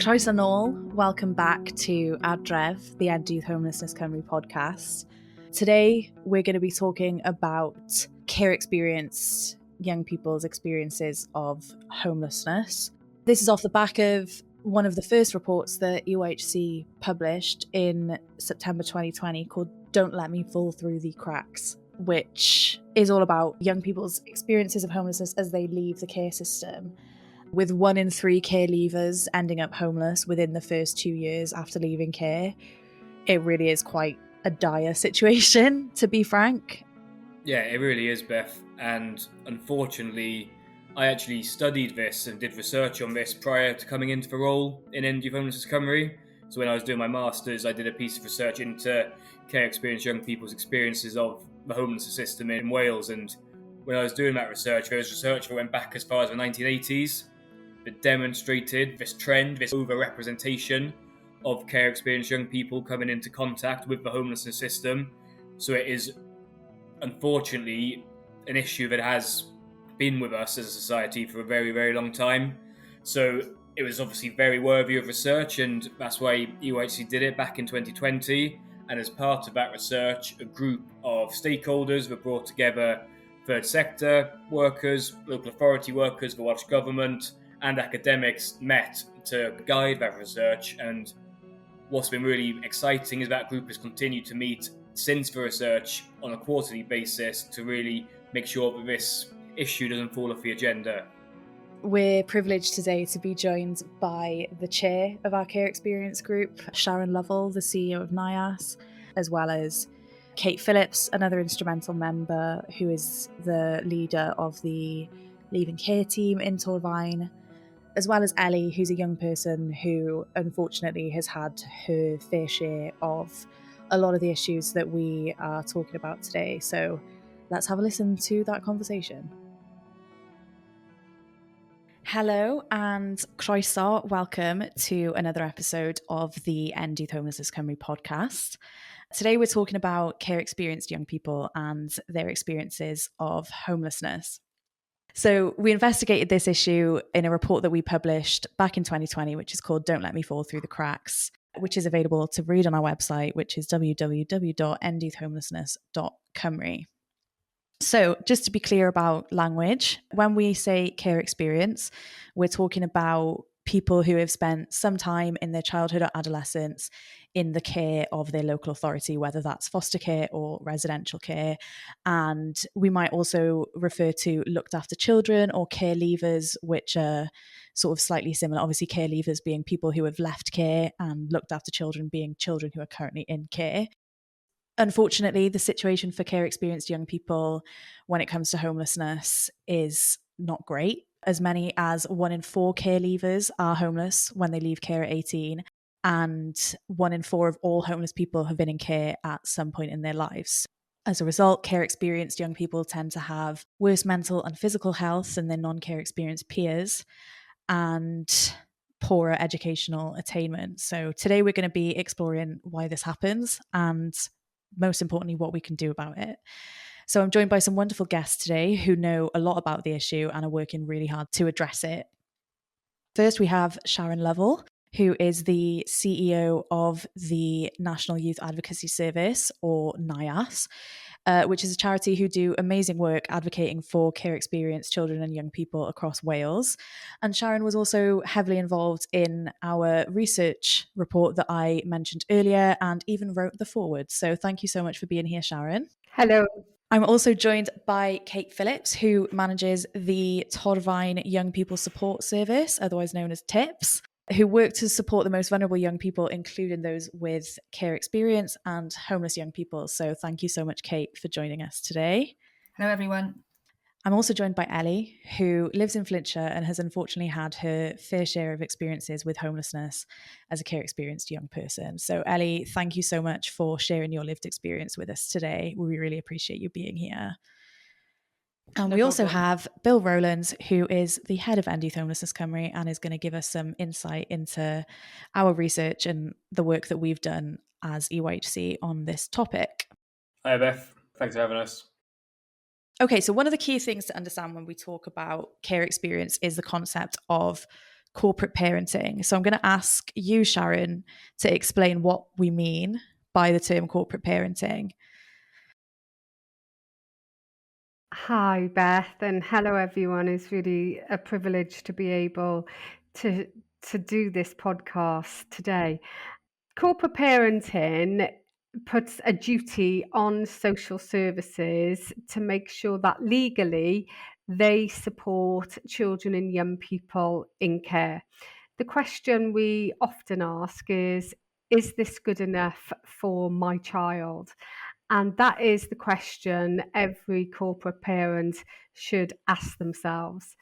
Croeso nôl, welcome back to ADREF, the Youth Homelessness Cymru podcast. Today, we're going to be talking about care experience, young people's experiences of homelessness. This is off the back of one of the first reports that UHC published in September 2020 called Don't Let Me Fall Through the Cracks, which is all about young people's experiences of homelessness as they leave the care system, with 1 in 3 care leavers ending up homeless within the first 2 years after leaving care. It really is quite a dire situation, to be frank. Yeah, it really is, Beth. And unfortunately, I actually studied this and did research on this prior to coming into the role in Youth Homelessness Cymru. So when I was doing my Masters, I did a piece of research into care experienced young people's experiences of the homelessness system in Wales. And when I was doing that research, there was research that went back as far as the 1980s that demonstrated this trend, this over-representation of care experienced young people coming into contact with the homelessness system. So it is unfortunately an issue that has been with us as a society for a very, very long time. So it was obviously very worthy of research, and that's why UHC did it back in 2020. And as part of that research, a group of stakeholders were brought together: third sector workers, local authority workers, the Welsh Government, and academics met to guide that research. And what's been really exciting is that group has continued to meet since the research on a quarterly basis to really make sure that this issue doesn't fall off the agenda. We're privileged today to be joined by the chair of our care experience group, Sharon Lovell, the CEO of NYAS, as well as Kate Phillips, another instrumental member who is the leader of the Leaving Care team in Torfaen, as well as Ellie, who's a young person who unfortunately has had her fair share of a lot of the issues that we are talking about today. So let's have a listen to that conversation. Hello and croeso, welcome to another episode of the Youth Homelessness Cymru podcast. Today we're talking about care experienced young people and their experiences of homelessness. So we investigated this issue in a report that we published back in 2020, which is called Don't Let Me Fall Through the Cracks, which is available to read on our website, which is www.endyouthhomelessness.cymru. So just to be clear about language, when we say care experience, we're talking about people who have spent some time in their childhood or adolescence in the care of their local authority, whether that's foster care or residential care. And we might also refer to looked after children or care leavers, which are sort of slightly similar. Obviously, care leavers being people who have left care and looked after children being children who are currently in care. Unfortunately, the situation for care experienced young people when it comes to homelessness is not great. As many as 1 in 4 care leavers are homeless when they leave care at 18, and 1 in 4 of all homeless people have been in care at some point in their lives. As a result, care experienced young people tend to have worse mental and physical health than their non-care experienced peers, and poorer educational attainment. So today we're going to be exploring why this happens and, most importantly, what we can do about it. So I'm joined by some wonderful guests today who know a lot about the issue and are working really hard to address it. First, we have Sharon Lovell, who is the CEO of the National Youth Advocacy Service, or NYAS, which is a charity who do amazing work advocating for care experienced children and young people across Wales. And Sharon was also heavily involved in our research report that I mentioned earlier and even wrote the foreword. So thank you so much for being here, Sharon. Hello. I'm also joined by Kate Phillips, who manages the Torfaen Young People Support Service, otherwise known as TIPS, who work to support the most vulnerable young people, including those with care experience and homeless young people. So thank you so much, Kate, for joining us today. Hello, everyone. I'm also joined by Ellie, who lives in Flintshire and has unfortunately had her fair share of experiences with homelessness as a care experienced young person. So Ellie, thank you so much for sharing your lived experience with us today. We really appreciate you being here. And we also have Bill Rowlands, who is the head of Youth Homelessness Cymru and is going to give us some insight into our research and the work that we've done as EYHC on this topic. Hi, Beth. Thanks for having us. Okay, so one of the key things to understand when we talk about care experience is the concept of corporate parenting. So I'm going to ask you, Sharon, to explain what we mean by the term corporate parenting. Hi, Beth, and hello, everyone. It's really a privilege to be able to do this podcast today. Corporate parenting puts a duty on social services to make sure that legally they support children and young people in care. The question we often ask is this good enough for my child? And that is the question every corporate parent should ask themselves.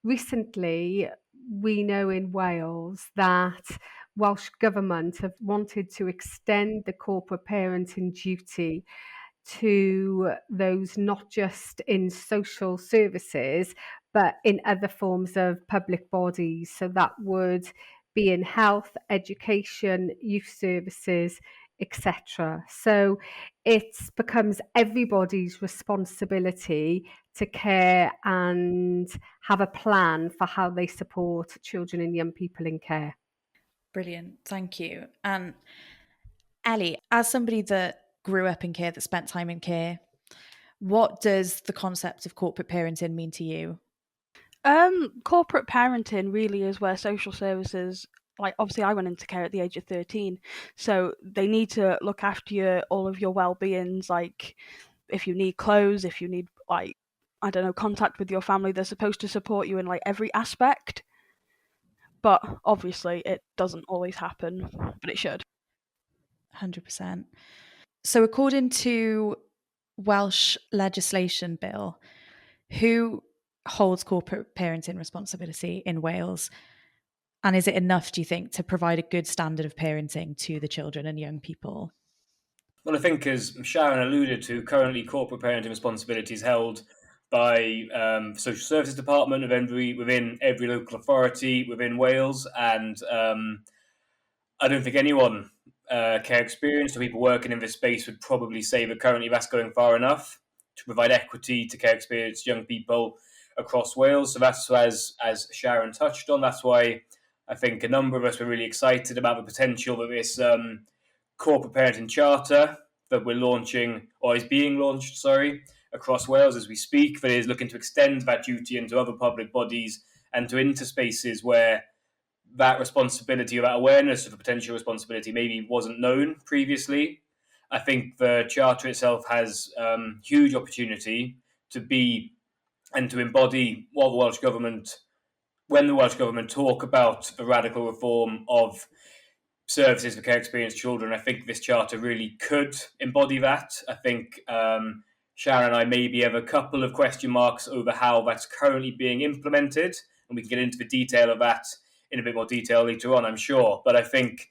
Recently, we know in Wales that Welsh Government have wanted to extend the corporate parenting duty to those not just in social services, but in other forms of public bodies. So that would be in health, education, youth services, etc. So it becomes everybody's responsibility to care and have a plan for how they support children and young people in care. Brilliant. Thank you. And Ellie, as somebody that grew up in care, that spent time in care, what does the concept of corporate parenting mean to you? Corporate parenting really is where social services, like obviously I went into care at the age of 13, so they need to look after all of your well-beings, like if you need clothes, if you need like, I don't know, contact with your family, they're supposed to support you in like every aspect. But obviously it doesn't always happen, but it should. 100%. So according to Welsh legislation bill, who holds corporate parenting responsibility in Wales? And is it enough, do you think, to provide a good standard of parenting to the children and young people? Well, I think, as Sharon alluded to, currently corporate parenting responsibility is held by social services department within every local authority within Wales, and I don't think anyone care experienced or people working in this space would probably say that currently that's going far enough to provide equity to care experienced young people across Wales. So that's, as Sharon touched on, that's why I think a number of us were really excited about the potential that this corporate parenting charter that we're launching, or is being launched, across Wales as we speak, that is looking to extend that duty into other public bodies and to interspaces where that responsibility or that awareness of the potential responsibility maybe wasn't known previously. I think the charter itself has huge opportunity to be and to embody what the Welsh Government, when the Welsh Government talk about the radical reform of services for care experienced children. I think this charter really could embody that. I think Sharon and I maybe have a couple of question marks over how that's currently being implemented, and we can get into the detail of that in a bit more detail later on, I'm sure. But I think,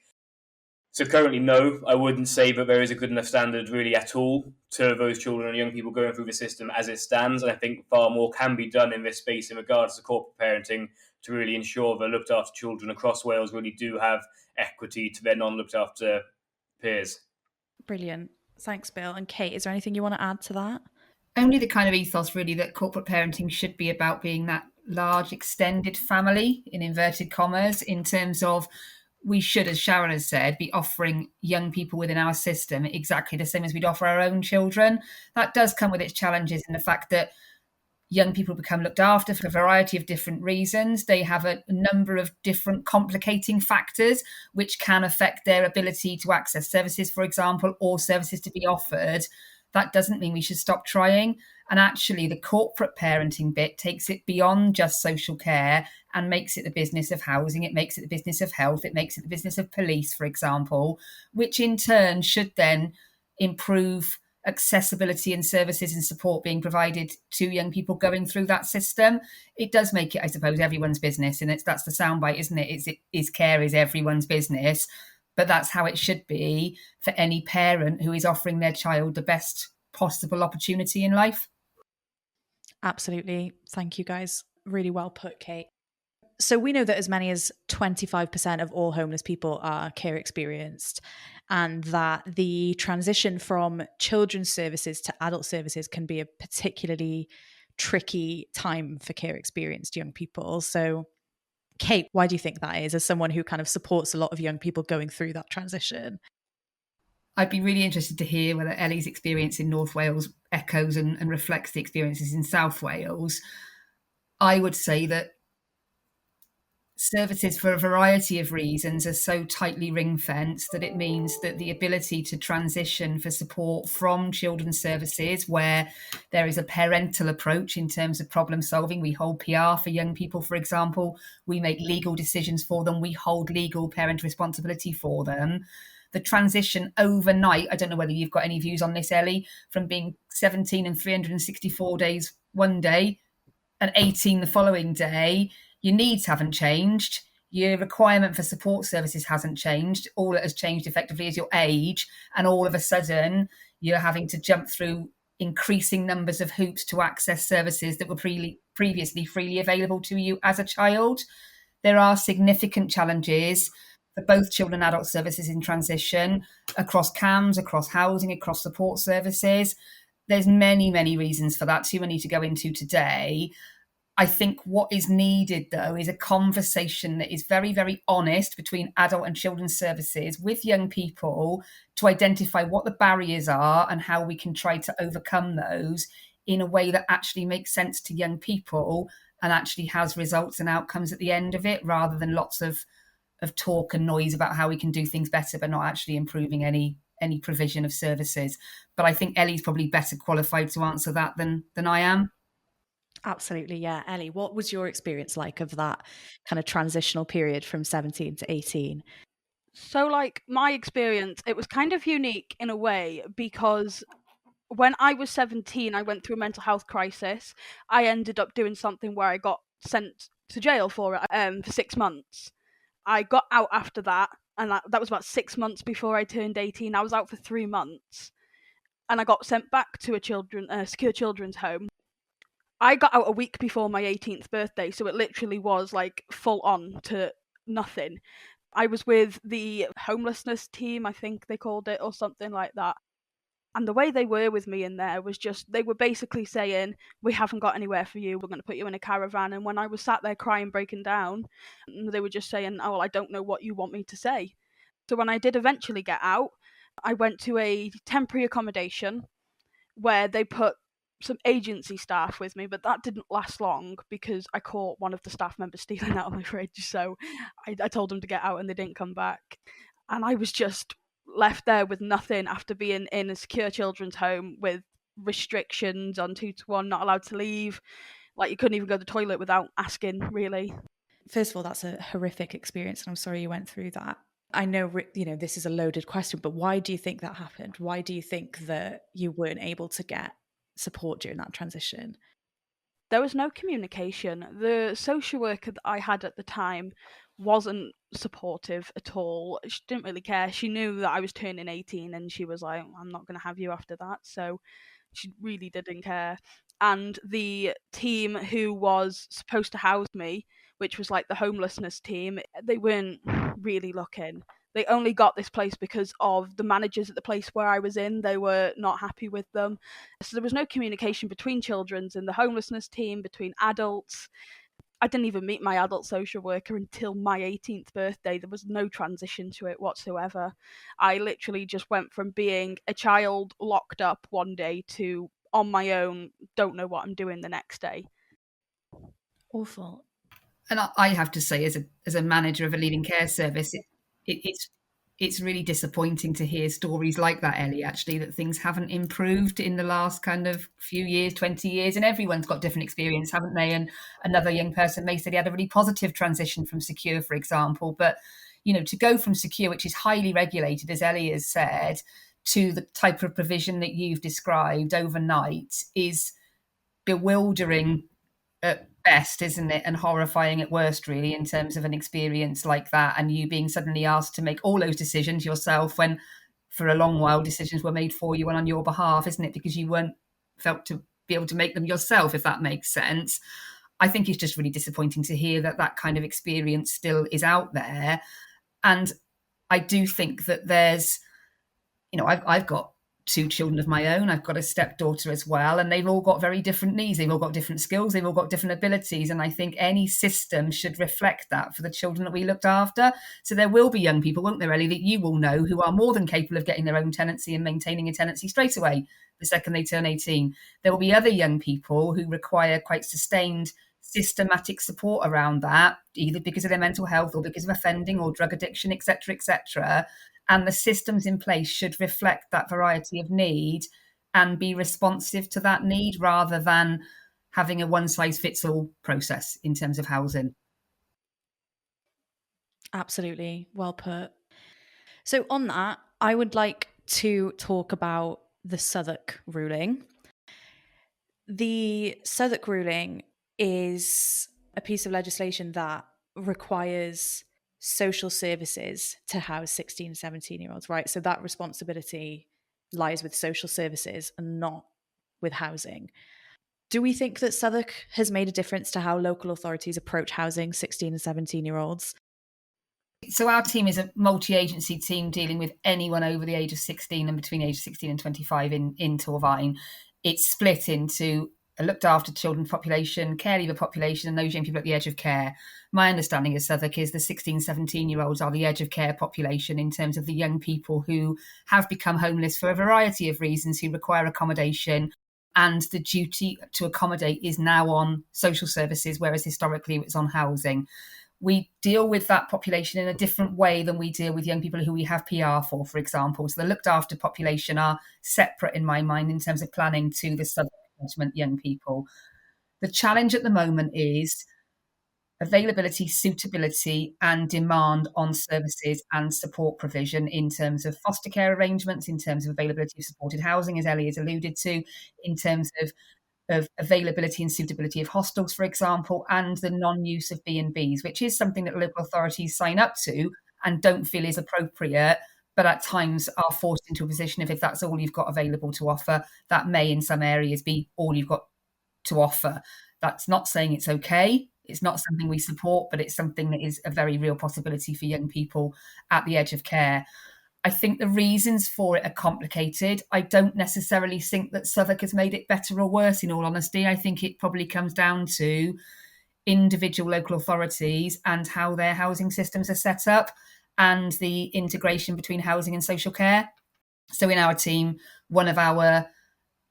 so currently, no, I wouldn't say that there is a good enough standard really at all to those children and young people going through the system as it stands. And I think far more can be done in this space in regards to corporate parenting to really ensure that looked after children across Wales really do have equity to their non-looked after peers. Brilliant. Thanks, Bill. And Kate, is there anything you want to add to that? Only the kind of ethos really that corporate parenting should be about being that large extended family in inverted commas, in terms of we should, as Sharon has said, be offering young people within our system exactly the same as we'd offer our own children. That does come with its challenges in the fact that young people become looked after for a variety of different reasons. They have a number of different complicating factors which can affect their ability to access services, for example, or services to be offered. That doesn't mean we should stop trying. And actually, the corporate parenting bit takes it beyond just social care and makes it the business of housing. It makes it the business of health. It makes it the business of police, for example, which in turn should then improve accessibility and services and support being provided to young people going through that system. It does make it, I suppose, everyone's business. And that's the soundbite, isn't it? Care is everyone's business. But that's how it should be for any parent who is offering their child the best possible opportunity in life. Absolutely. Thank you, guys. Really well put, Kate. So we know that as many as 25% of all homeless people are care experienced, and that the transition from children's services to adult services can be a particularly tricky time for care experienced young people. So Kate, why do you think that is, as someone who kind of supports a lot of young people going through that transition? I'd be really interested to hear whether Ellie's experience in North Wales echoes and reflects the experiences in South Wales. I would say that services, for a variety of reasons, are so tightly ring-fenced that it means that the ability to transition for support from children's services, where there is a parental approach in terms of problem solving, we hold PR for young people, for example, we make legal decisions for them, we hold legal parent responsibility for them. The transition overnight, I don't know whether you've got any views on this, Ellie, from being 17 and 364 days one day and 18 the following day, your needs haven't changed. Your requirement for support services hasn't changed. All that has changed effectively is your age. And all of a sudden, you're having to jump through increasing numbers of hoops to access services that were previously freely available to you as a child. There are significant challenges for both children and adult services in transition, across CAMS, across housing, across support services. There's many, many reasons for that, too many to go into today. I think what is needed, though, is a conversation that is very, very honest between adult and children's services with young people to identify what the barriers are and how we can try to overcome those in a way that actually makes sense to young people and actually has results and outcomes at the end of it, rather than lots of talk and noise about how we can do things better, but not actually improving any provision of services. But I think Ellie's probably better qualified to answer that than I am. Absolutely, yeah. Ellie, what was your experience like of that kind of transitional period from 17 to 18? So, like, my experience, it was kind of unique in a way, because when I was 17, I went through a mental health crisis. I ended up doing something where I got sent to jail for it for 6 months. I got out after that, and that was about 6 months before I turned 18. I was out for 3 months, and I got sent back to a secure children's home. I got out a week before my 18th birthday, so it literally was like full on to nothing. I was with the homelessness team, I think they called it, or something like that. And the way they were with me in there was just, they were basically saying, we haven't got anywhere for you, we're going to put you in a caravan. And when I was sat there crying, breaking down, they were just saying, oh, well, I don't know what you want me to say. So when I did eventually get out, I went to a temporary accommodation where they put some agency staff with me, but that didn't last long because I caught one of the staff members stealing out of my fridge. So I told them to get out and they didn't come back. And I was just left there with nothing after being in a secure children's home with restrictions on 2-to-1, not allowed to leave. Like, you couldn't even go to the toilet without asking, really. First of all, that's a horrific experience, and I'm sorry you went through that. I know, this is a loaded question, but why do you think that happened? Why do you think that you weren't able to get support during that transition? There was no communication. The social worker that I had at the time wasn't supportive at all. She didn't really care. She knew that I was turning 18 and she was like, I'm not going to have you after that. So she really didn't care. And the team who was supposed to house me, which was like the homelessness team, they weren't really looking. They only got this place because of the managers at the place where I was in. They were not happy with them. So there was no communication between children's and the homelessness team, between adults. I didn't even meet my adult social worker until my 18th birthday. There was no transition to it whatsoever. I literally just went from being a child locked up one day to on my own, don't know what I'm doing the next day. Awful. And I have to say, as a manager of a leaving care service, it's really disappointing to hear stories like that, Ellie, actually, that things haven't improved in the last kind of few years, 20 years, and everyone's got different experience, haven't they? And another young person may say they had a really positive transition from secure, for example, but, to go from secure, which is highly regulated, as Ellie has said, to the type of provision that you've described overnight is bewildering at best, isn't it? And horrifying at worst, really, in terms of an experience like that, and you being suddenly asked to make all those decisions yourself when for a long while decisions were made for you and on your behalf, isn't it? Because you weren't felt to be able to make them yourself, if that makes sense. I think it's just really disappointing to hear that kind of experience still is out there. And I do think that there's, I've got 2 children of my own. I've got a stepdaughter as well, and they've all got very different needs. They've all got different skills. They've all got different abilities. And I think any system should reflect that for the children that we looked after. So there will be young people, won't there, Ellie, that you will know who are more than capable of getting their own tenancy and maintaining a tenancy straight away the second they turn 18. There will be other young people who require quite sustained systematic support around that, either because of their mental health or because of offending or drug addiction, etc., etc. And the systems in place should reflect that variety of need and be responsive to that need rather than having a one-size-fits-all process in terms of housing. Absolutely. Well put. So on that, I would like to talk about the Swyddog ruling. The Swyddog ruling is a piece of legislation that requires social services to house 16, 17-year-olds, right? So that responsibility lies with social services and not with housing. Do we think that Swyddog has made a difference to how local authorities approach housing 16 and 17-year-olds? So our team is a multi-agency team dealing with anyone over the age of 16 and between age 16 and 25 in Torfaen. It's split into a looked after children's population, care leaver population, and those young people at the edge of care. My understanding of Swyddog is the 16, 17-year-olds are the edge of care population in terms of the young people who have become homeless for a variety of reasons, who require accommodation, and the duty to accommodate is now on social services, whereas historically it was on housing. We deal with that population in a different way than we deal with young people who we have PR for example. So the looked after population are separate in my mind in terms of planning to the Swyddog management young people. The challenge at the moment is availability, suitability and demand on services and support provision in terms of foster care arrangements, in terms of availability of supported housing, as Ellie has alluded to, in terms of availability and suitability of hostels, for example, and the non-use of B&Bs, which is something that local authorities sign up to and don't feel is appropriate, but at times are forced into a position if that's all you've got available to offer, that may in some areas be all you've got to offer. That's not saying it's okay. It's not something we support, but it's something that is a very real possibility for young people at the edge of care. I think the reasons for it are complicated. I don't necessarily think that Swyddog has made it better or worse, in all honesty. I think it probably comes down to individual local authorities and how their housing systems are set up and the integration between housing and social care. So in our team, one of our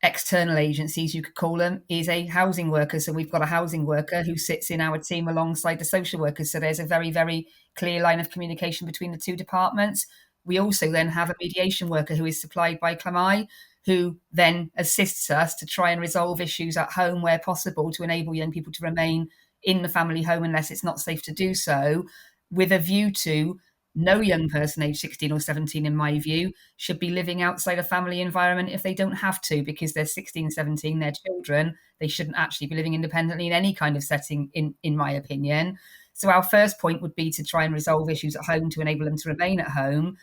external agencies, you could call them, is a housing worker. So we've got a housing worker who sits in our team alongside the social workers. So there's a very, very clear line of communication between the two departments. We also then have a mediation worker who is supplied by Clamai, who then assists us to try and resolve issues at home where possible to enable young people to remain in the family home unless it's not safe to do so, with a view to no young person aged 16 or 17, in my view, should be living outside a family environment if they don't have to, because they're 16, 17, they're children. They shouldn't actually be living independently in any kind of setting, in my opinion. So our first point would be to try and resolve issues at home to enable them to remain at home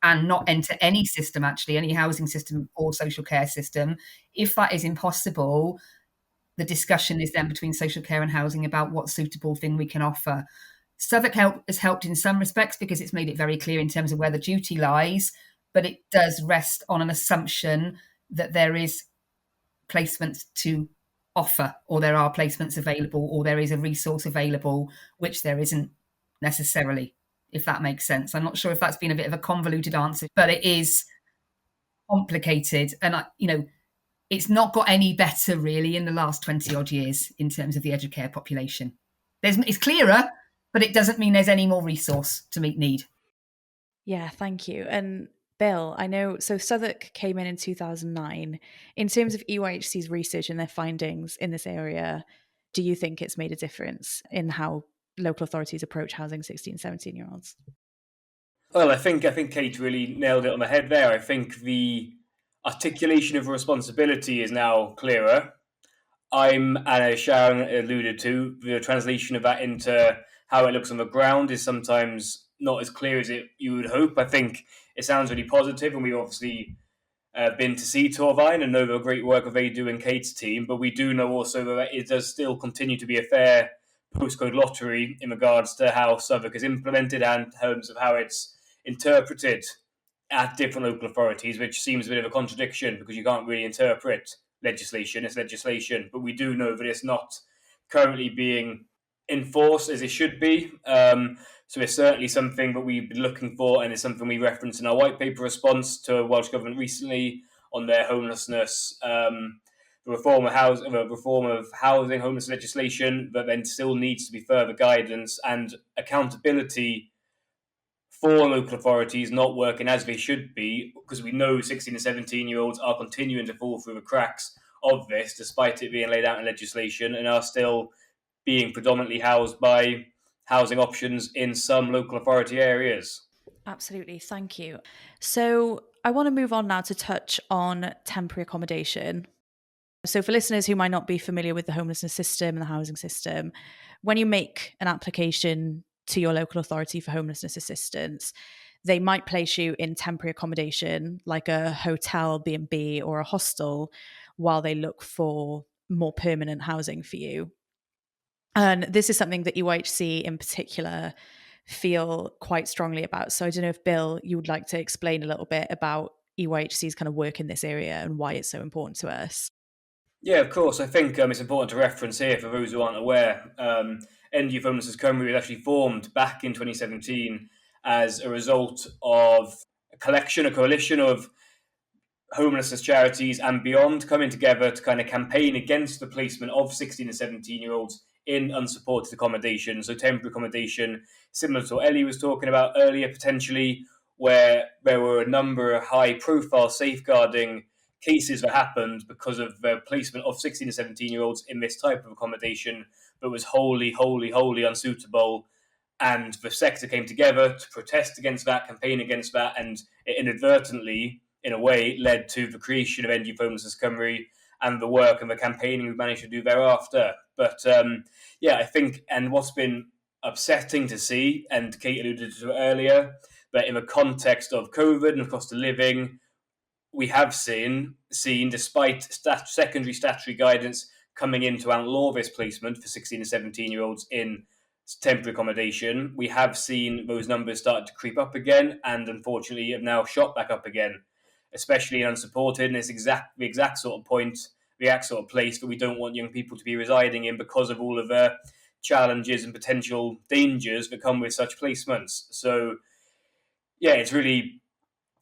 and not enter any system, actually, any housing system or social care system. If that is impossible, the discussion is then between social care and housing about what suitable thing we can offer. Swyddog has helped in some respects because it's made it very clear in terms of where the duty lies, but it does rest on an assumption that there is placements to offer, or there are placements available, or there is a resource available, which there isn't necessarily, if that makes sense. I'm not sure if that's been a bit of a convoluted answer, but it is complicated. And, it's not got any better really in the last 20 odd years in terms of the edge of care population. It's clearer, but it doesn't mean there's any more resource to meet need. Yeah, thank you. And Bill, I know, so Swyddog came in 2009. In terms of EYHC's research and their findings in this area, do you think it's made a difference in how local authorities approach housing 16, 17-year-olds? Well, I think Kate really nailed it on the head there. I think the articulation of responsibility is now clearer. And as Sharon alluded to, the translation of that into how it looks on the ground is sometimes not as clear as you would hope. I think it sounds really positive, and we've obviously been to see Torfaen and know the great work that they do in Kate's team, but we do know also that it does still continue to be a fair postcode lottery in regards to how Swyddog is implemented and in terms of how it's interpreted. at different local authorities, which seems a bit of a contradiction because you can't really interpret legislation. It's legislation, but we do know that it's not currently being enforced as it should be. So it's certainly something that we've been looking for, and it's something we referenced in our white paper response to a Welsh Government recently on their homelessness, the reform of housing, homeless legislation, but then still needs to be further guidance and accountability for local authorities not working as they should be, because we know 16 and 17-year-olds are continuing to fall through the cracks of this, despite it being laid out in legislation, and are still being predominantly housed by housing options in some local authority areas. Absolutely, thank you. So I want to move on now to touch on temporary accommodation. So for listeners who might not be familiar with the homelessness system and the housing system, when you make an application to your local authority for homelessness assistance, they might place you in temporary accommodation like a hotel, B&B or a hostel while they look for more permanent housing for you. And this is something that EYHC in particular feel quite strongly about. So I don't know if, Bill, you would like to explain a little bit about EYHC's kind of work in this area and why it's so important to us. Yeah, of course. I think it's important to reference here for those who aren't aware. Youth Homelessness Cymru was actually formed back in 2017 as a result of a coalition of homelessness charities and beyond coming together to kind of campaign against the placement of 16 and 17-year-olds in unsupported accommodation. So temporary accommodation, similar to what Ellie was talking about earlier, potentially, where there were a number of high-profile safeguarding cases that happened because of the placement of 16 and 17-year-olds in this type of accommodation that was wholly unsuitable. And the sector came together to protest against that, campaign against that, and it inadvertently, in a way, led to the creation of Youth Homelessness Cymru and the work and the campaigning we've managed to do thereafter. But I think, and what's been upsetting to see, and Kate alluded to it earlier, but in the context of COVID and of cost of living, we have seen, despite secondary statutory guidance coming in to outlaw this placement for 16 and 17-year-olds in temporary accommodation, we have seen those numbers start to creep up again, and unfortunately have now shot back up again, especially in unsupported. And it's the exact sort of point, the exact sort of place that we don't want young people to be residing in because of all of the challenges and potential dangers that come with such placements. So, yeah, it's really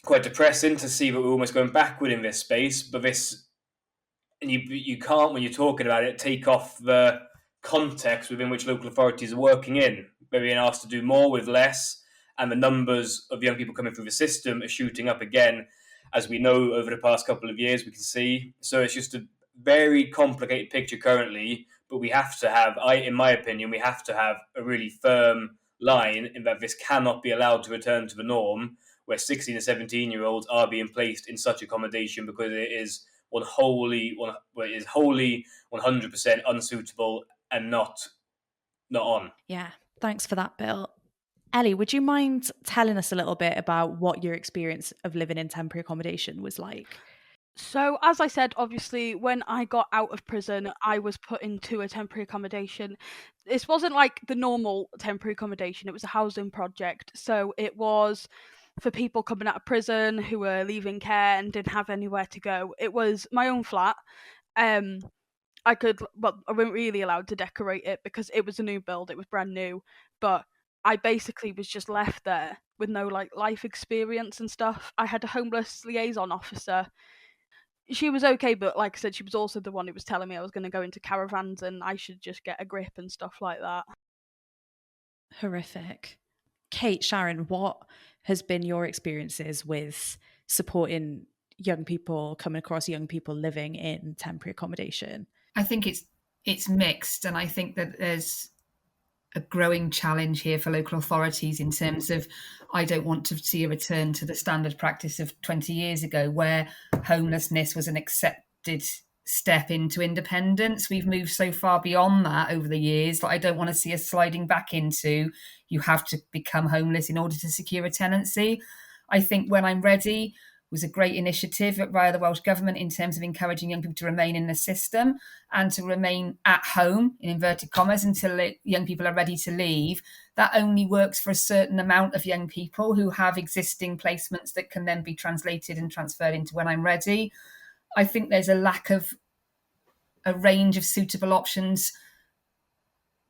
quite depressing to see that we're almost going backward in this space. But this, and you can't, when you're talking about it, take off the context within which local authorities are working in. They're being asked to do more with less, and the numbers of young people coming through the system are shooting up again, as we know over the past couple of years, we can see. So it's just a very complicated picture currently, but we have to have, in my opinion, we have to have a really firm line in that this cannot be allowed to return to the norm, where 16 and 17-year-olds are being placed in such accommodation because it is wholly 100% unsuitable and not on. Yeah, thanks for that, Bill. Ellie, would you mind telling us a little bit about what your experience of living in temporary accommodation was like? So, as I said, obviously, when I got out of prison, I was put into a temporary accommodation. This wasn't like the normal temporary accommodation, it was a housing project. So it was for people coming out of prison who were leaving care and didn't have anywhere to go. It was my own flat. I wasn't really allowed to decorate it because it was a new build, it was brand new. But I basically was just left there with no life experience and stuff. I had a homeless liaison officer. She was okay, but like I said, she was also the one who was telling me I was going to go into caravans and I should just get a grip and stuff like that. Horrific. Kate, Sharon, what has been your experiences with supporting young people, coming across young people living in temporary accommodation? I think it's mixed, and I think that there's a growing challenge here for local authorities in terms of, I don't want to see a return to the standard practice of 20 years ago where homelessness was an accepted step into independence. We've moved so far beyond that over the years that I don't want to see us sliding back into, you have to become homeless in order to secure a tenancy. I think when I'm ready, was a great initiative via the Welsh Government in terms of encouraging young people to remain in the system and to remain at home, in inverted commas, until young people are ready to leave. That only works for a certain amount of young people who have existing placements that can then be translated and transferred into when I'm ready. I think there's a lack of a range of suitable options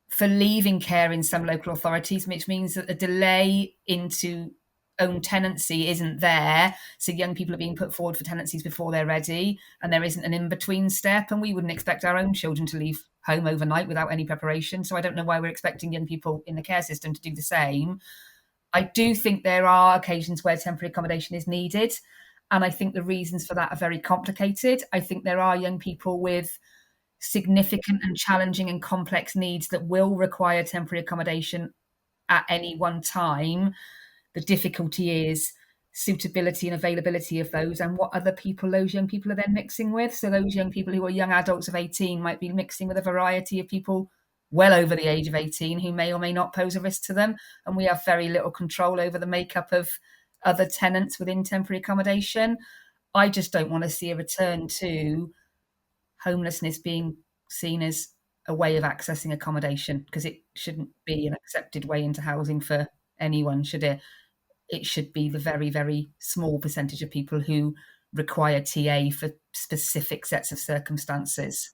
for leaving care in some local authorities, which means that the delay into own tenancy isn't there. So young people are being put forward for tenancies before they're ready, and there isn't an in-between step. And we wouldn't expect our own children to leave home overnight without any preparation. So I don't know why we're expecting young people in the care system to do the same. I do think there are occasions where temporary accommodation is needed. And I think the reasons for that are very complicated. I think there are young people with significant and challenging and complex needs that will require temporary accommodation at any one time. The difficulty is suitability and availability of those and what other people those young people are then mixing with. So those young people who are young adults of 18 might be mixing with a variety of people well over the age of 18 who may or may not pose a risk to them. And we have very little control over the makeup of other tenants within temporary accommodation. I just don't want to see a return to homelessness being seen as a way of accessing accommodation, because it shouldn't be an accepted way into housing for anyone, should it? It should be the very, very small percentage of people who require TA for specific sets of circumstances.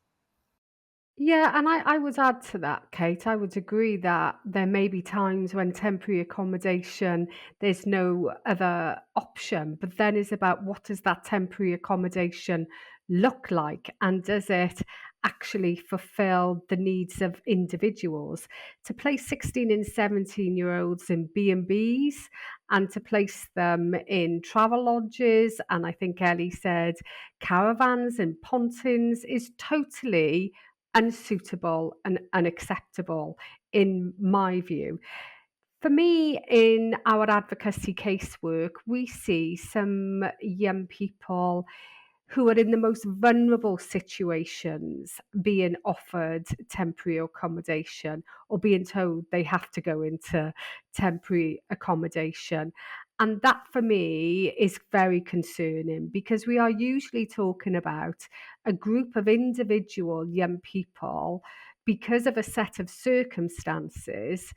Yeah, and I would add to that, Kate. I would agree that there may be times when temporary accommodation, there's no other option, but then it's about what does that temporary accommodation look like, and does it actually fulfill the needs of individuals? To place 16 and 17-year-olds in B&Bs and to place them in travel lodges, and I think Ellie said caravans and pontins, is totally unsuitable and unacceptable in my view. For me, in our advocacy casework, we see some young people who are in the most vulnerable situations being offered temporary accommodation or being told they have to go into temporary accommodation. And that for me is very concerning, because we are usually talking about a group of individual young people, because of a set of circumstances,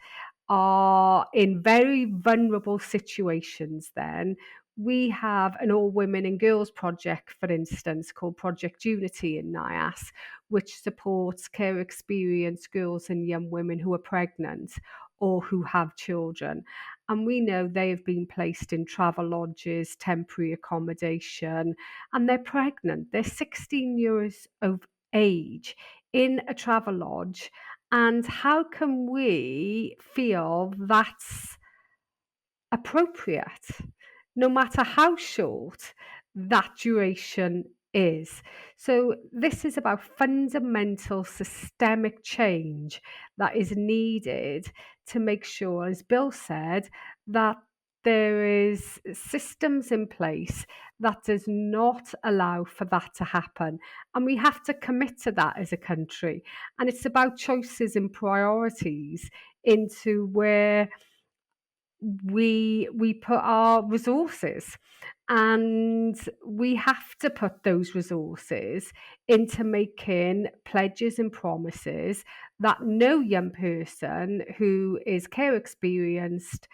are in very vulnerable situations. Then we have an all women and girls project, for instance, called Project Unity in NYAS, which supports care experienced girls and young women who are pregnant or who have children. And we know they have been placed in travel lodges, temporary accommodation, and they're pregnant. They're 16 years of age in a travel lodge. And how can we feel that's appropriate, no matter how short that duration is? So this is about fundamental systemic change that is needed to make sure, as Bill said, that there is systems in place that does not allow for that to happen. And we have to commit to that as a country. And it's about choices and priorities into where we put our resources, and we have to put those resources into making pledges and promises that no young person who is care experienced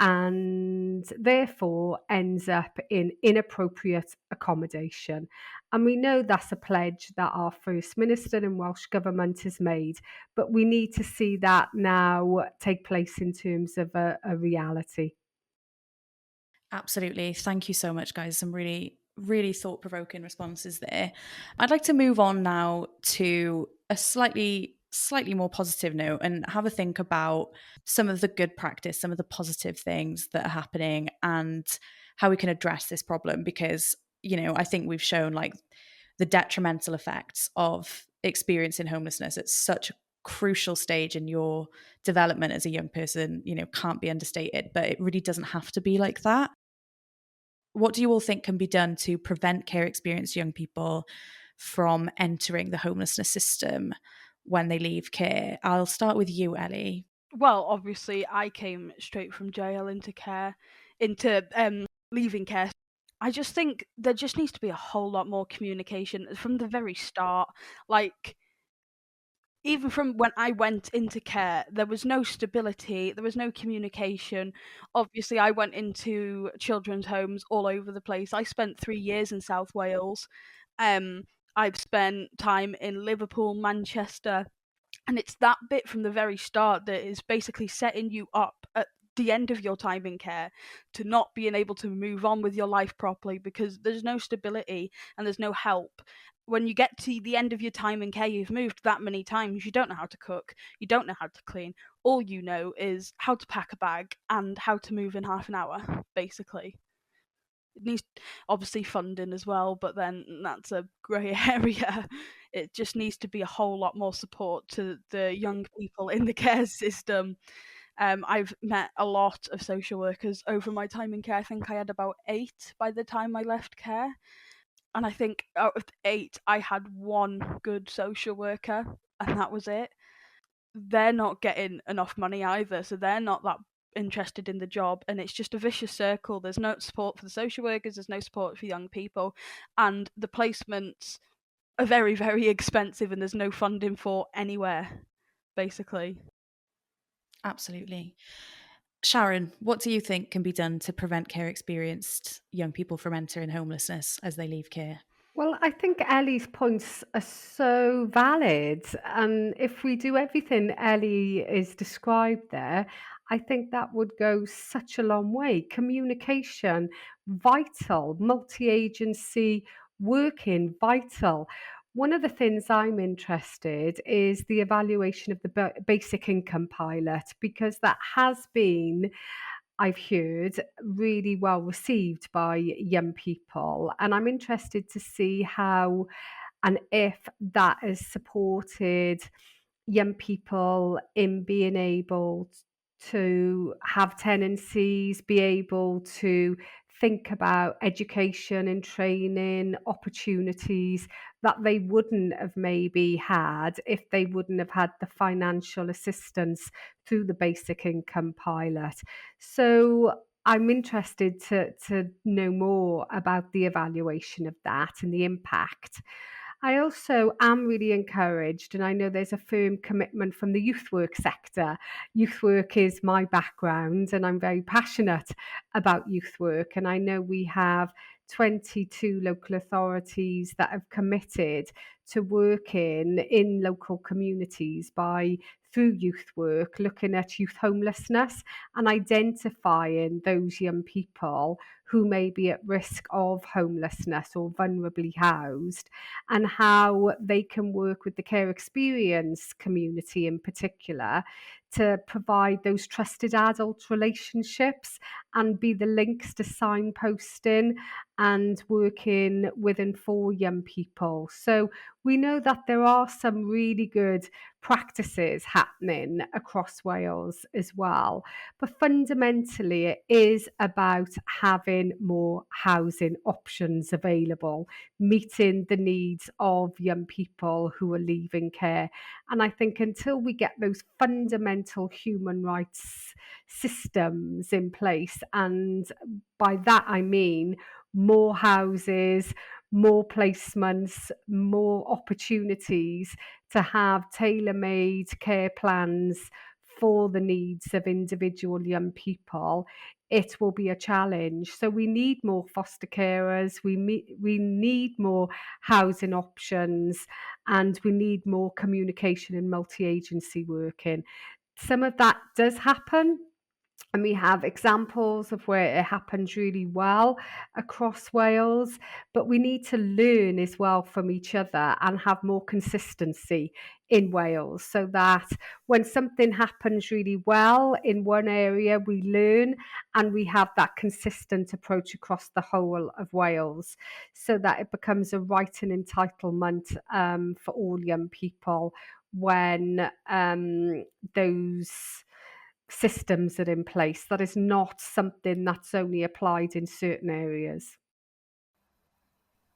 and therefore ends up in inappropriate accommodation. And we know that's a pledge that our First Minister and Welsh Government has made, but we need to see that now take place in terms of a reality. Absolutely. Thank you so much, guys. Some really, really thought-provoking responses there. I'd like to move on now to a slightly more positive note and have a think about some of the good practice, some of the positive things that are happening and how we can address this problem. Because, I think we've shown like the detrimental effects of experiencing homelessness at such a crucial stage in your development as a young person, can't be understated, but it really doesn't have to be like that. What do you all think can be done to prevent care experienced young people from entering the homelessness system when they leave care? I'll start with you, Ellie. Well, obviously, I came straight from jail into care, into leaving care. I just think there just needs to be a whole lot more communication from the very start. Like, even from when I went into care, there was no stability, there was no communication. Obviously, I went into children's homes all over the place. I spent 3 years in South Wales. I've spent time in Liverpool, Manchester, and it's that bit from the very start that is basically setting you up at the end of your time in care to not being able to move on with your life properly, because there's no stability and there's no help. When you get to the end of your time in care, you've moved that many times, you don't know how to cook, you don't know how to clean. All you know is how to pack a bag and how to move in half an hour, basically. It needs obviously funding as well, but then that's a grey area. It just needs to be a whole lot more support to the young people in the care system. I've met a lot of social workers over my time in care. I think I had about 8 by the time I left care. And I think out of the 8, I had one good social worker, and that was it. They're not getting enough money either, so they're not that interested in the job, and it's just a vicious circle. There's no support for the social workers, there's no support for young people, and the placements are very, very expensive, and there's no funding for anywhere, basically. Absolutely. Sharon, what do you think can be done to prevent care experienced young people from entering homelessness as they leave care? Well, I think Ellie's points are so valid. And if we do everything Ellie is described there, I think that would go such a long way. Communication, vital. Multi-agency working, vital. One of the things I'm interested is the evaluation of the basic income pilot, because that has been, I've heard, really well received by young people. And I'm interested to see how and if that has supported young people in being able to have tenancies, be able to think about education and training opportunities that they wouldn't have maybe had if they wouldn't have had the financial assistance through the basic income pilot. So I'm interested to know more about the evaluation of that and the impact. I also am really encouraged, and I know there's a firm commitment from the youth work sector. Youth work is my background, and I'm very passionate about youth work. And I know we have 22 local authorities that have committed to working in local communities through youth work, looking at youth homelessness and identifying those young people who may be at risk of homelessness or vulnerably housed, and how they can work with the care experience community in particular to provide those trusted adult relationships and be the links to signposting and working with and for young people. So we know that there are some really good practices happening across Wales as well. But fundamentally, it is about having more housing options available, meeting the needs of young people who are leaving care. And I think until we get those fundamental human rights systems in place, and by that I mean more houses, more placements, more opportunities to have tailor-made care plans for the needs of individual young people, it will be a challenge. So we need more foster carers, we need more housing options, and we need more communication and multi-agency working. Some of that does happen, and we have examples of where it happens really well across Wales, but we need to learn as well from each other and have more consistency in Wales, so that when something happens really well in one area, we learn and we have that consistent approach across the whole of Wales, so that it becomes a right and entitlement for all young people when those systems are in place. That is not something that's only applied in certain areas.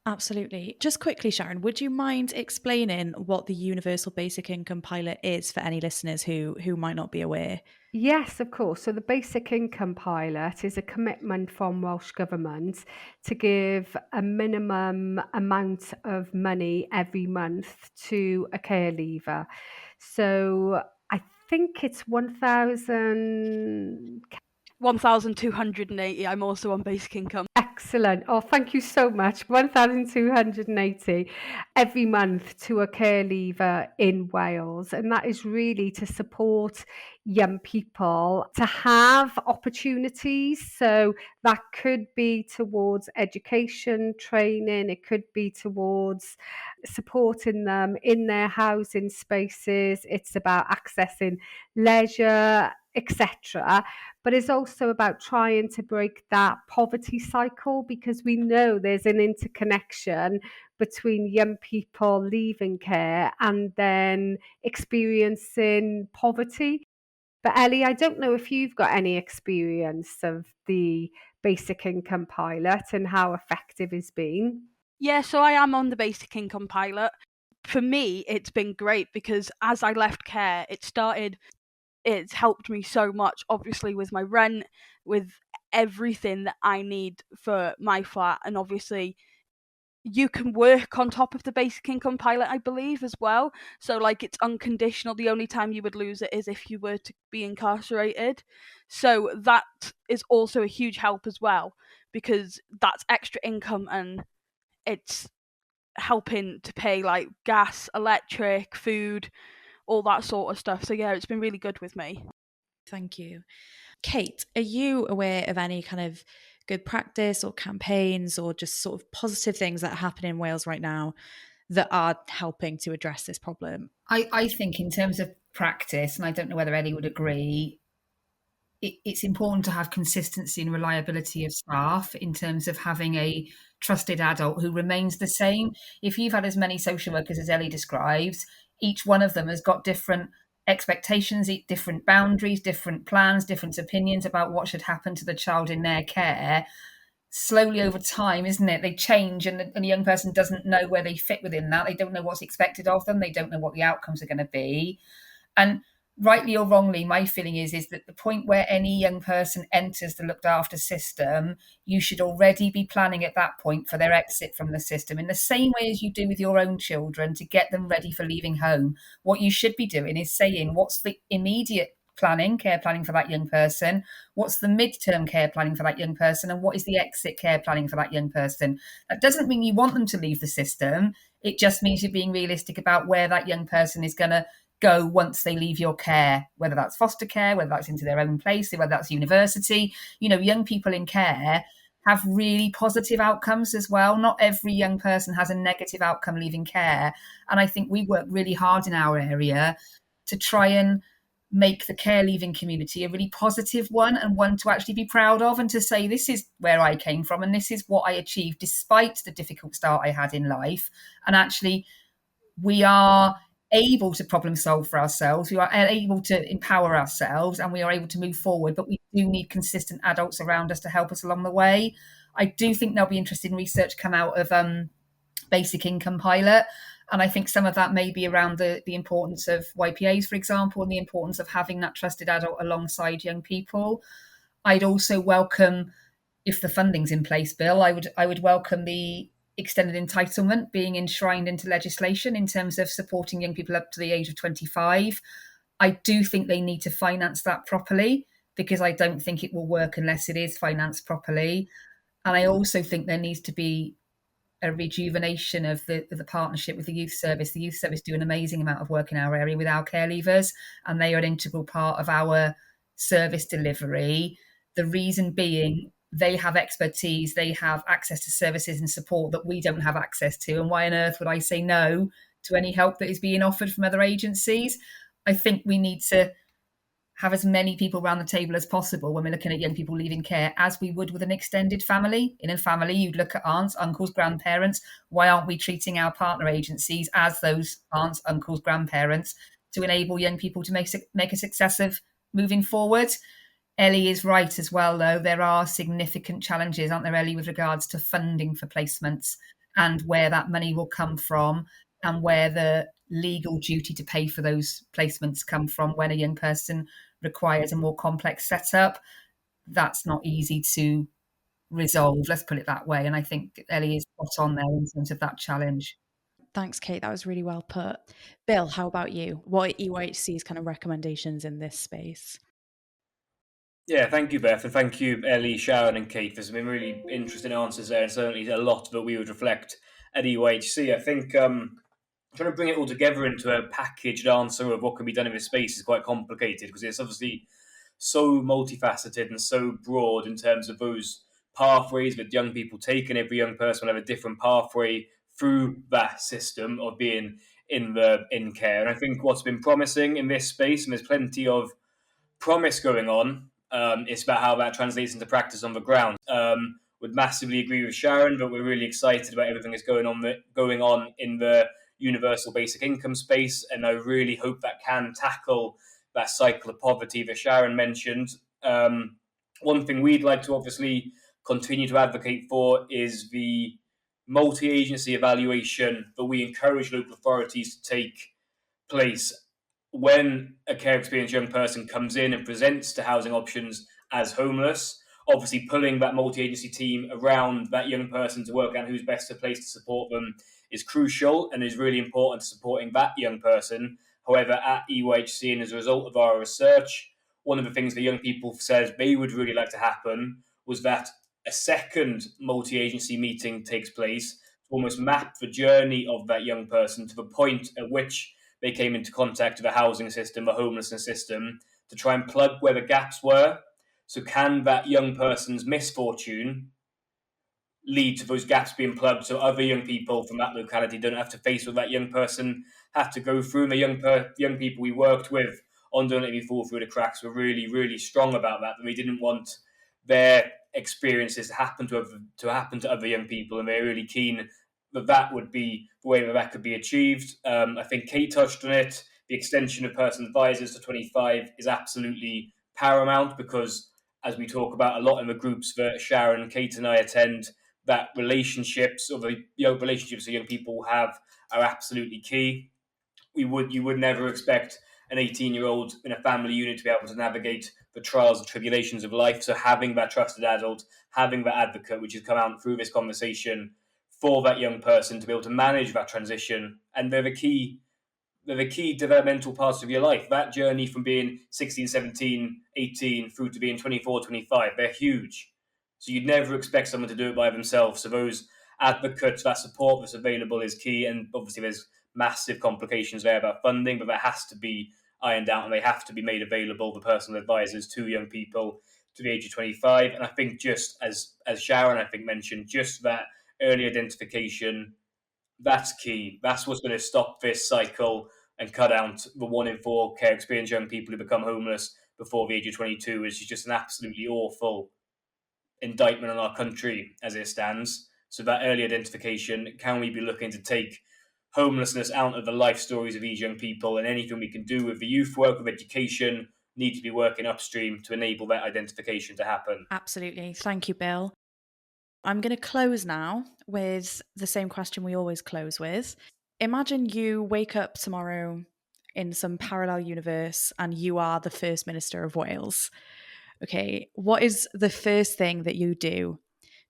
Absolutely. Just quickly, Sharon, would you mind explaining what the Universal Basic Income Pilot is for any listeners who might not be aware? Yes, of course. So the Basic Income Pilot is a commitment from Welsh Government to give a minimum amount of money every month to a care leaver. So I think it's 1,000. 1,280. I'm also on basic income. Excellent. Oh, thank you so much. 1,280 every month to a care leaver in Wales. And that is really to support young people to have opportunities. So that could be towards education, training, it could be towards supporting them in their housing spaces. It's about accessing leisure, etc. But it's also about trying to break that poverty cycle, because we know there's an interconnection between young people leaving care and then experiencing poverty. But Ellie, I don't know if you've got any experience of the Basic Income Pilot and how effective it's been. Yeah, so I am on the basic income pilot. For me, it's been great because as I left care, it's helped me so much, obviously, with my rent, with everything that I need for my flat. And obviously, you can work on top of the basic income pilot, I believe, as well. So, like, it's unconditional. The only time you would lose it is if you were to be incarcerated. So that is also a huge help as well, because that's extra income and it's helping to pay like gas, electric, food, all that sort of stuff. So yeah, it's been really good with me. Thank you. Kate, are you aware of any kind of good practice or campaigns or just sort of positive things that are happening in Wales right now that are helping to address this problem? I think in terms of practice, and I don't know whether Ellie would agree, it's important to have consistency and reliability of staff in terms of having a trusted adult who remains the same. If you've had as many social workers as Ellie describes, each one of them has got different expectations, different boundaries, different plans, different opinions about what should happen to the child in their care. Slowly over time, isn't it? They change, and the young person doesn't know where they fit within that. They don't know what's expected of them. They don't know what the outcomes are going to be. And rightly or wrongly, my feeling is that the point where any young person enters the looked after system, you should already be planning at that point for their exit from the system in the same way as you do with your own children to get them ready for leaving home. What you should be doing is saying, what's the immediate planning, care planning for that young person? What's the midterm care planning for that young person? And what is the exit care planning for that young person? That doesn't mean you want them to leave the system. It just means you're being realistic about where that young person is going to go once they leave your care, whether that's foster care, whether that's into their own place, whether that's university. You know, young people in care have really positive outcomes as well. Not every young person has a negative outcome leaving care. And I think we work really hard in our area to try and make the care leaving community a really positive one, and one to actually be proud of, and to say, this is where I came from and this is what I achieved despite the difficult start I had in life. And actually, we are able to problem solve for ourselves, we are able to empower ourselves, and we are able to move forward, but we do need consistent adults around us to help us along the way. I do think there'll be interesting research come out of basic income pilot, and I think some of that may be around the importance of YPAs, for example, and the importance of having that trusted adult alongside young people. I'd also welcome, if the funding's in place, Bill, I would welcome the extended entitlement being enshrined into legislation in terms of supporting young people up to the age of 25. I do think they need to finance that properly, because I don't think it will work unless it is financed properly. And I also think there needs to be a rejuvenation of the partnership with the youth service. The youth service do an amazing amount of work in our area with our care leavers, and they are an integral part of our service delivery. The reason being, they have expertise, they have access to services and support that we don't have access to. And why on earth would I say no to any help that is being offered from other agencies? I think we need to have as many people around the table as possible when we're looking at young people leaving care, as we would with an extended family. In a family, you'd look at aunts, uncles, grandparents. Why aren't we treating our partner agencies as those aunts, uncles, grandparents to enable young people to make a success of moving forward? Ellie is right as well, though. There are significant challenges, aren't there, Ellie, with regards to funding for placements. and where that money will come from, and where the legal duty to pay for those placements come from when a young person requires a more complex setup. That's not easy to resolve, let's put it that way. And I think Ellie is spot on there in terms of that challenge. Thanks, Kate. That was really well put. Bill, how about you? What are EYHC's kind of recommendations in this space? Yeah, thank you, Beth, and thank you, Ellie, Sharon, and Kate. There's been really interesting answers there, and certainly a lot that we would reflect at EYHC. I think trying to bring it all together into a packaged answer of what can be done in this space is quite complicated, because it's obviously so multifaceted and so broad in terms of those pathways that young people take, and every young person will have a different pathway through that system of being in care. And I think what's been promising in this space, and there's plenty of promise going on, it's about how that translates into practice on the ground. Would massively agree with Sharon, but we're really excited about everything that's going on in the universal basic income space, and I really hope that can tackle that cycle of poverty that Sharon mentioned. One thing we'd like to obviously continue to advocate for is the multi-agency evaluation that we encourage local authorities to take place when a care experienced young person comes in and presents to housing options as homeless. Obviously, pulling that multi-agency team around that young person to work out who's best placed to support them is crucial and is really important to supporting that young person. However, at EYHC and as a result of our research, one of the things the young people said they would really like to happen was that a second multi-agency meeting takes place to almost map the journey of that young person to the point at which they came into contact with the housing system, the homelessness system, to try and plug where the gaps were. So can that young person's misfortune lead to those gaps being plugged so other young people from that locality don't have to face what that young person had to go through? And the young people we worked with on Don't Let Me Fall Through the Cracks were really, really strong about that. And we didn't want their experiences to happen to other young people, and they're really keen that would be the way that could be achieved. I think Kate touched on it. The extension of person advisors to 25 is absolutely paramount, because as we talk about a lot in the groups that Sharon, Kate and I attend, that relationships or the relationships that young people have are absolutely key. You would never expect an 18-year-old in a family unit to be able to navigate the trials and tribulations of life. So having that trusted adult, having that advocate, which has come out through this conversation, for that young person to be able to manage that transition. And they're the key developmental parts of your life. That journey from being 16, 17, 18 through to being 24, 25, they're huge. So you'd never expect someone to do it by themselves. So those advocates, that support that's available is key. And obviously there's massive complications there about funding, but that has to be ironed out and they have to be made available, the personal advisors, to young people to the age of 25. And I think just as Sharon, I think, mentioned, just that early identification, that's key. That's what's going to stop this cycle and cut out the 1 in 4 care experienced young people who become homeless before the age of 22, which is just an absolutely awful indictment on our country as it stands. So that early identification, can we be looking to take homelessness out of the life stories of these young people, and anything we can do with the youth work, with education, need to be working upstream to enable that identification to happen. Absolutely. Thank you, Bill. I'm going to close now with the same question we always close with. Imagine you wake up tomorrow in some parallel universe and you are the First Minister of Wales. Okay, what is the first thing that you do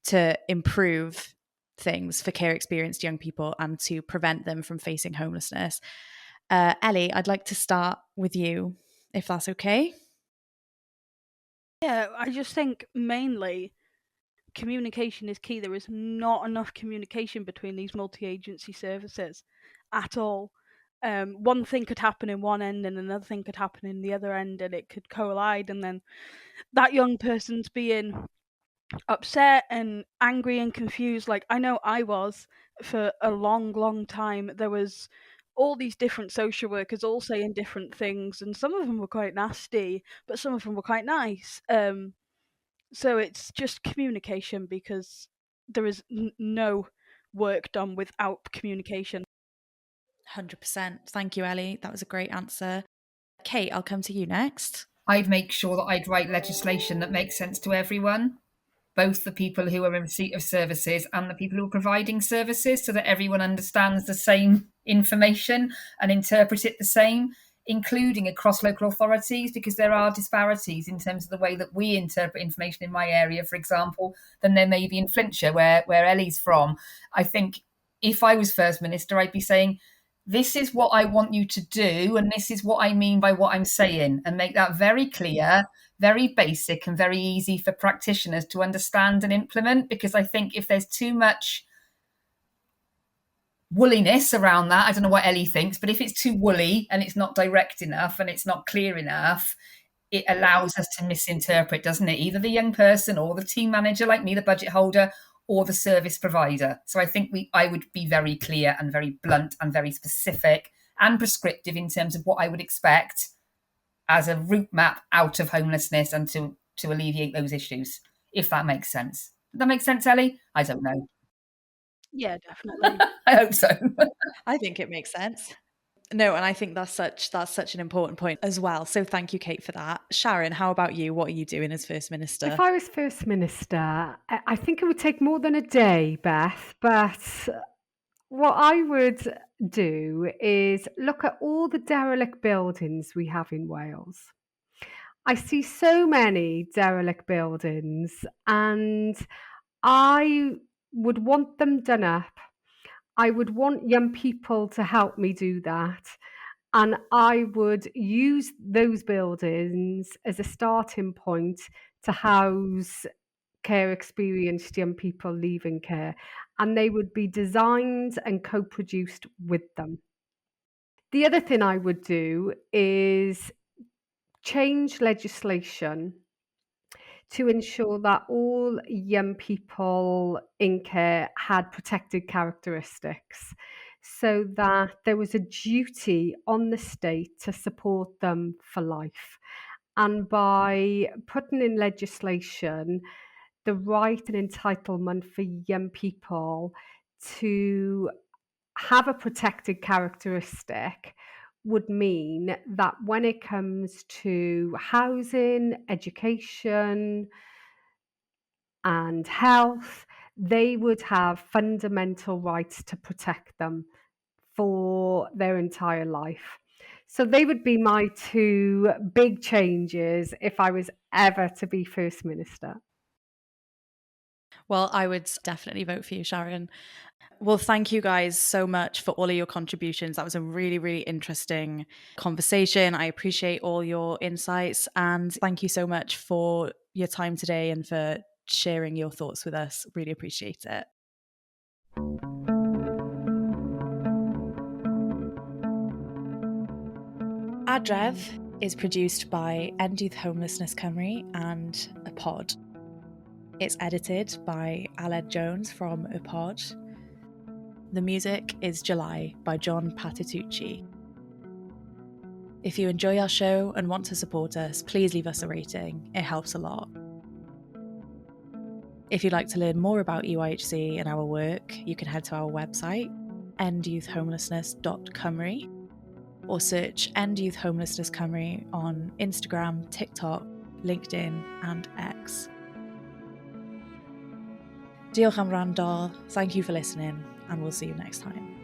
to improve things for care experienced young people and to prevent them from facing homelessness? Ellie, I'd like to start with you, if that's okay. Yeah, I just think mainly communication is key. There is not enough communication between these multi-agency services at all. One thing could happen in one end and another thing could happen in the other end, and it could collide, and then that young person's being upset and angry and confused. Like, I know I was for a long time. There was all these different social workers all saying different things, and some of them were quite nasty, but some of them were quite nice. So it's just communication, because there is no work done without communication. 100%. Thank you, Ellie. That was a great answer. Kate, I'll come to you next. I'd make sure that I'd write legislation that makes sense to everyone. both the people who are in receipt of services and the people who are providing services, so that everyone understands the same information and interpret it the same, including across local authorities, because there are disparities in terms of the way that we interpret information in my area, for example, than there may be in Flintshire, where Ellie's from. I think if I was First Minister, I'd be saying, this is what I want you to do, and this is what I mean by what I'm saying, and make that very clear, very basic, and very easy for practitioners to understand and implement. Because I think if there's too much woolliness around that, I don't know what Ellie thinks, but if it's too woolly and it's not direct enough and it's not clear enough, it allows us to misinterpret, doesn't it? Either the young person or the team manager like me, the budget holder, or the service provider. So I think I would be very clear and very blunt and very specific and prescriptive in terms of what I would expect as a route map out of homelessness and to alleviate those issues, if that makes sense. Does that make sense, Ellie? I don't know. Yeah, definitely. I hope so. I think it makes sense. No, and I think that's such an important point as well. So thank you, Kate, for that. Sharon, how about you? What are you doing as First Minister? If I was First Minister, I think it would take more than a day, Beth, but what I would do is look at all the derelict buildings we have in Wales. I see so many derelict buildings, and I would want them done up. I would want young people to help me do that. And I would use those buildings as a starting point to house care experienced young people leaving care. And they would be designed and co-produced with them. The other thing I would do is change legislation to ensure that all young people in care had protected characteristics, so that there was a duty on the state to support them for life. And by putting in legislation the right and entitlement for young people to have a protected characteristic would mean that when it comes to housing, education, and health, they would have fundamental rights to protect them for their entire life. So they would be my two big changes if I was ever to be First Minister. Well, I would definitely vote for you, Sharon. Well, thank you guys so much for all of your contributions. That was a really, really interesting conversation. I appreciate all your insights, and thank you so much for your time today and for sharing your thoughts with us. Really appreciate it. ADREF is produced by End Youth Homelessness Cymru and y Pod. It's edited by Aled Jones from y Pod. The music is July by John Patitucci. If you enjoy our show and want to support us, please leave us a rating. It helps a lot. If you'd like to learn more about EYHC and our work, you can head to our website, endyouthhomelessness.cymru, or search End Youth Homelessness Cymru on Instagram, TikTok, LinkedIn and X. Diolch am wrando, thank you for listening, and we'll see you next time.